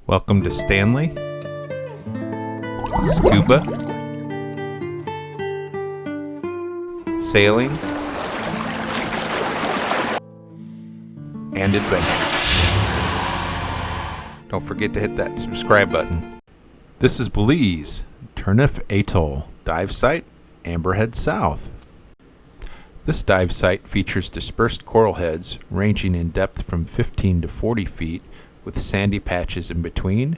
Welcome to Stanley, Scuba, Sailing, and Adventures. Don't forget to hit that subscribe button. This is Belize, Turneffe Atoll, dive site, Amberhead South. This dive site features dispersed coral heads ranging in depth from 15 to 40 feet with sandy patches in between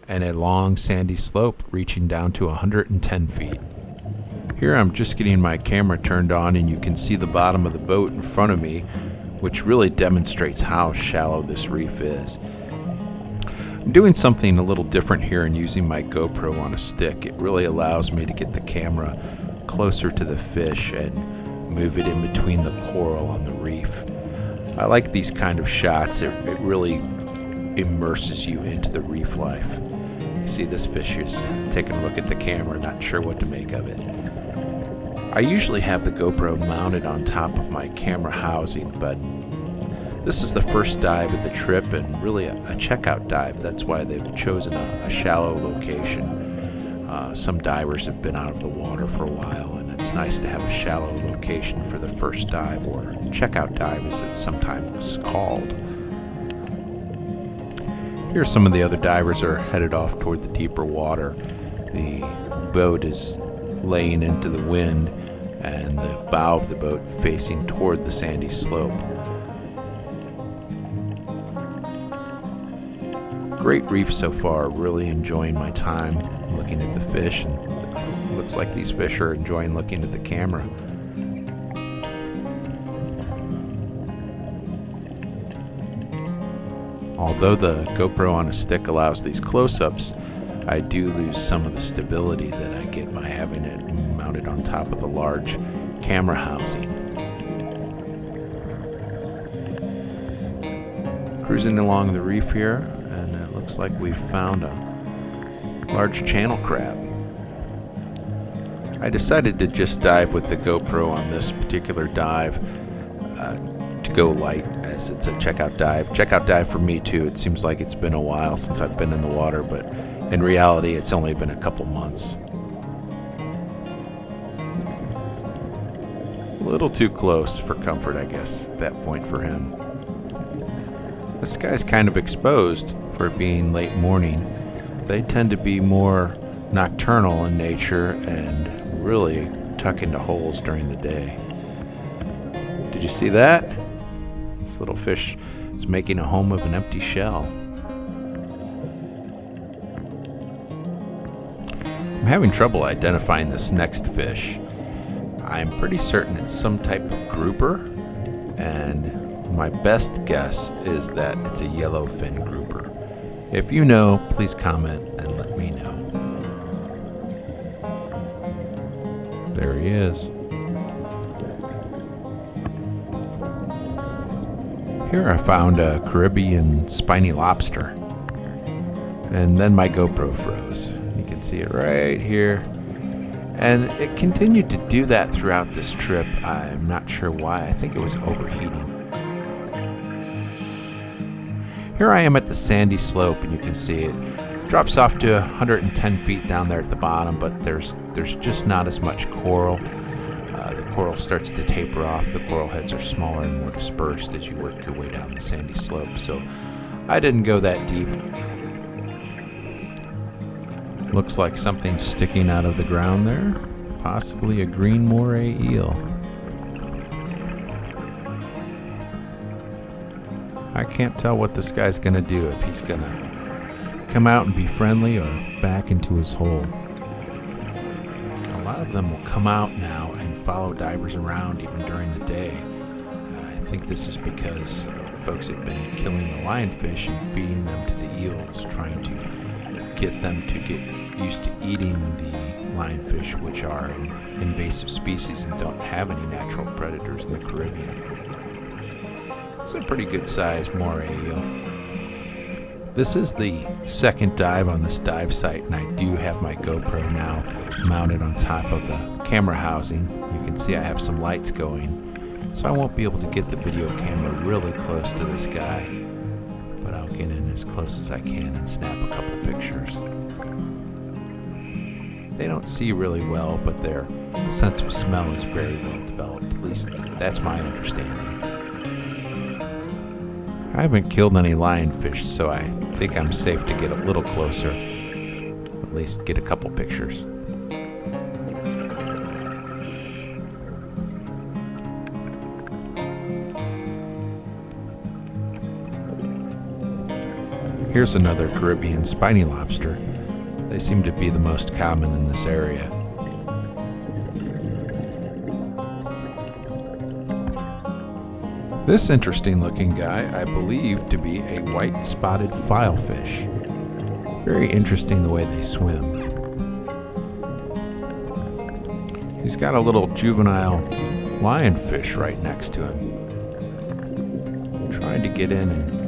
and a long sandy slope reaching down to 110 feet. Here I'm just getting my camera turned on and you can see the bottom of the boat in front of me, which really demonstrates how shallow this reef is. I'm doing something a little different here and using my GoPro on a stick. It really allows me to get the camera closer to the fish and move it in between the coral on the reef. I like these kind of shots. It really immerses you into the reef life. You see this fish is taking a look at the camera, not sure what to make of it. I usually have the GoPro mounted on top of my camera housing, but this is the first dive of the trip and really a checkout dive. That's why they've chosen a shallow location. Some divers have been out of the water for a while, and it's nice to have a shallow location for the first dive, or checkout dive as it's sometimes called. Here some of the other divers are headed off toward the deeper water. The boat is laying into the wind and the bow of the boat facing toward the sandy slope. Great reef so far, really enjoying my time looking at the fish, and it looks like these fish are enjoying looking at the camera. Although the GoPro on a stick allows these close-ups, I do lose some of the stability that I get by having it mounted on top of the large camera housing. Cruising along the reef here, and it looks like we've found a large channel crab. I decided to just dive with the GoPro on this particular dive to go light, as it's a checkout dive. Checkout dive for me too. It seems like it's been a while since I've been in the water, but in reality it's only been a couple months. A little too close for comfort, I guess, at that point for him. This guy's kind of exposed for it being late morning. They tend to be more nocturnal in nature and really tuck into holes during the day. Did you see that? This little fish is making a home of an empty shell. I'm having trouble identifying this next fish. I'm pretty certain it's some type of grouper, and my best guess is that it's a yellowfin grouper. If you know, please comment and let me know. There he is. Here I found a Caribbean spiny lobster, and then my GoPro froze. You can see it right here, and it continued to do that throughout this trip. I'm not sure why. I think it was overheating. Here I am at the sandy slope, and you can see it drops off to 110 feet down there at the bottom, but there's just not as much coral. The coral starts to taper off. The coral heads are smaller and more dispersed as you work your way down the sandy slope, so I didn't go that deep. Looks like something sticking out of the ground there, possibly a green moray eel. I can't tell what this guy's gonna do, if he's gonna come out and be friendly or back into his hole. A lot of them will come out now and follow divers around even during the day. I think this is because folks have been killing the lionfish and feeding them to the eels, trying to get them to get used to eating the lionfish, which are an invasive species and don't have any natural predators in the Caribbean. It's a pretty good sized moray eel. This is the second dive on this dive site, and I do have my GoPro now mounted on top of the camera housing. You can see I have some lights going, so I won't be able to get the video camera really close to this guy, but I'll get in as close as I can and snap a couple pictures. They don't see really well, but their sense of smell is very well developed. At least that's my understanding. I haven't killed any lionfish, so I think I'm safe to get a little closer. At least get a couple pictures. Here's another Caribbean spiny lobster. They seem to be the most common in this area. This interesting looking guy I believe to be a white spotted filefish. Very interesting the way they swim. He's got a little juvenile lionfish right next to him. I'm trying to get in and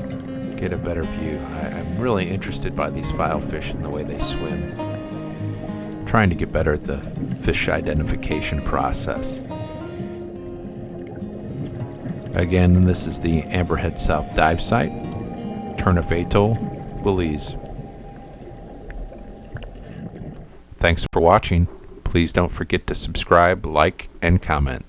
get a better view. I'm really interested by these filefish and the way they swim. I'm trying to get better at the fish identification process. Again, this is the Amberhead South dive site, Turneffe Atoll, Belize. Thanks for watching. Please don't forget to subscribe, like, and comment.